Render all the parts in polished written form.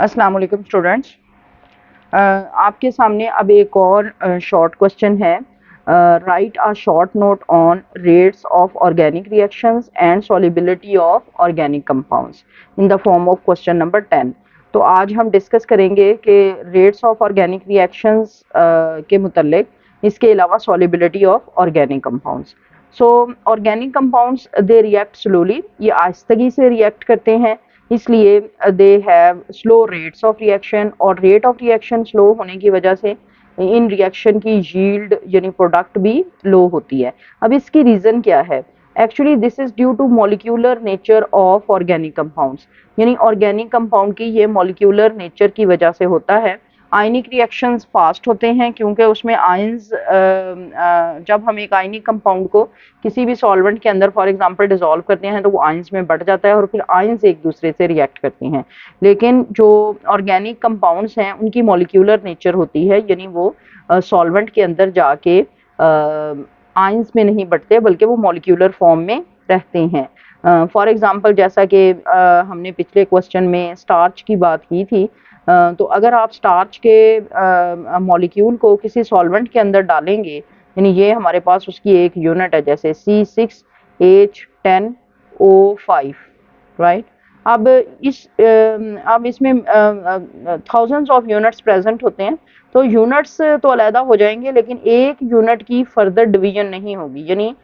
अस्सलाम वालेकुम स्टूडेंट्स। आपके सामने अब एक और शॉर्ट क्वेश्चन है। Right a short note on rates of organic reactions and solubility of organic compounds in the form of question number 10। तो आज हम डिस्कस करेंगे कि रेट्स ऑफ ऑर्गेनिक रिएक्शंस के मुतल्लिक, इसके अलावा solubility of organic compounds. So organic compounds they react slowly, ये आहिस्तगी से रिएक्ट करते हैं, इसलिए they have slow rates of reaction, और रेट ऑफ रिएक्शन स्लो होने की वजह से इन रिएक्शन की यील्ड यानी प्रोडक्ट भी लो होती है। अब इसकी रीज़न क्या है? Actually this is due to molecular nature of organic compounds, यानी ऑर्गेनिक कंपाउंड की ये मॉलिक्यूलर नेचर की वजह से होता है। आयनिक रिएक्शंस फास्ट होते हैं क्योंकि उसमें आयंस, जब हम एक आयनिक कंपाउंड को किसी भी सॉल्वेंट के अंदर फॉर एग्जांपल डिसॉल्व करते हैं तो वो आयंस में बढ़ जाता है और फिर आयंस एक दूसरे से रिएक्ट करते हैं। लेकिन जो ऑर्गेनिक कंपाउंड्स हैं उनकी मॉलिक्यूलर नेचर होती है, यानी वो सॉल्वेंट के अंदर जाके आयंस में नहीं बढ़ते बल्कि वो मॉलिक्यूलर फॉर्म में रहते हैं। फॉर एग्जांपल जैसा कि हमने पिछले क्वेश्चन में स्टार्च की बात की थी, तो अगर आप स्टार्च के मॉलिक्यूल को किसी सॉल्वेंट के अंदर डालेंगे, यानी ये हमारे पास उसकी एक यूनिट है जैसे C6H10O5, राइट। अब इसमें थाउजेंड्स ऑफ यूनिट्स प्रेजेंट होते हैं, तो यूनिट्स तो अलहदा हो जाएंगे लेकिन एक यूनिट की फर्दर डिवीजन नहीं होगी, यानी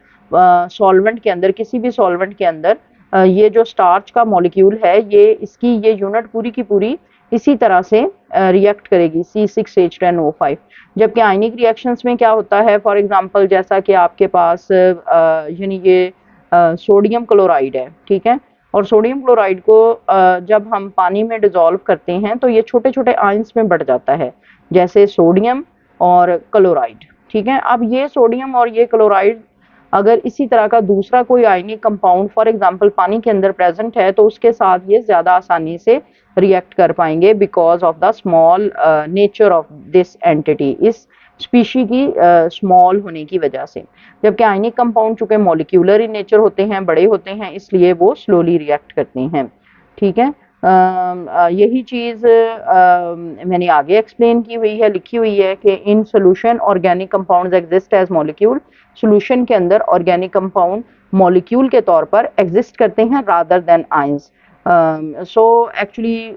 सॉल्वेंट के अंदर, किसी भी सॉल्वेंट के अंदर ये जो स्टार्च का मॉलिक्यूल है ये यूनिट पूरी की पूरी इसी तरह से रिएक्ट करेगी C6H10O5। जबकि आयनिक रिएक्शंस में क्या होता है, फॉर एग्जांपल जैसा कि आपके पास यानी ये सोडियम क्लोराइड है, ठीक है, और सोडियम क्लोराइड को जब हम पानी में डिसॉल्व करते हैं तो ये छोटे छोटे आयंस में बढ़ जाता है, जैसे सोडियम और क्लोराइड, ठीक है। अब ये सोडियम और ये क्लोराइड अगर इसी तरह का दूसरा कोई आयनिक कंपाउंड फॉर एग्जांपल पानी के अंदर प्रेजेंट है तो उसके साथ ये ज्यादा आसानी से रिएक्ट कर पाएंगे because of the small nature of this entity, इस स्पीशी की स्मॉल होने की वजह से। जबकि आयनिक कंपाउंड चूंकि मॉलिक्यूलर इन नेचर होते हैं, बड़े होते हैं, इसलिए वो स्लोली रिएक्ट करते हैं, ठीक है। यही चीज़ मैंने आगे एक्सप्लेन की हुई है, लिखी हुई है कि in solution organic compounds exist as molecule, solution के अंदर ऑर्गेनिक कंपाउंड मॉलिक्यूल के तौर पर एग्जिस्ट करते हैं rather than ions. So actually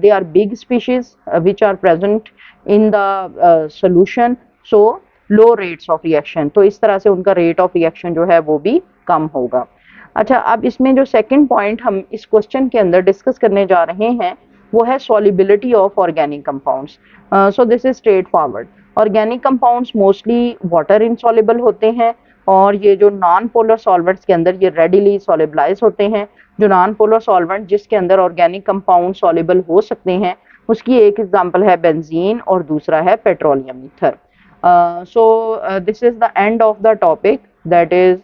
they are big species which are present in the solution, so low rates of reaction, तो इस तरह से उनका रेट ऑफ रिएक्शन जो है वो भी कम होगा। अच्छा, अब इसमें जो सेकंड पॉइंट हम इस क्वेश्चन के अंदर डिस्कस करने जा रहे हैं वो है solubility of organic compounds. So this is straight forward. Organic compounds mostly water insoluble होते हैं, और ये जो नॉन पोलर सॉल्वेंट्स के अंदर ये रेडिली सॉल्युबलाइज होते हैं। जो नॉन पोलर सॉल्वेंट जिसके अंदर ऑर्गेनिक कंपाउंड सॉल्युबल हो सकते हैं उसकी एक एग्जांपल है बेंजीन और दूसरा है petroleum ether. So this is the end of the topic, that is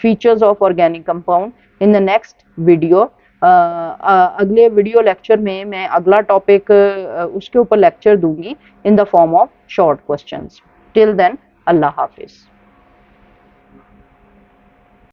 features of organic compound. In the next video, अगले वीडियो लेक्चर में मैं अगला टॉपिक उसके ऊपर लेक्चर दूंगी in the form of short questions. Till then, अल्लाह हाफिज।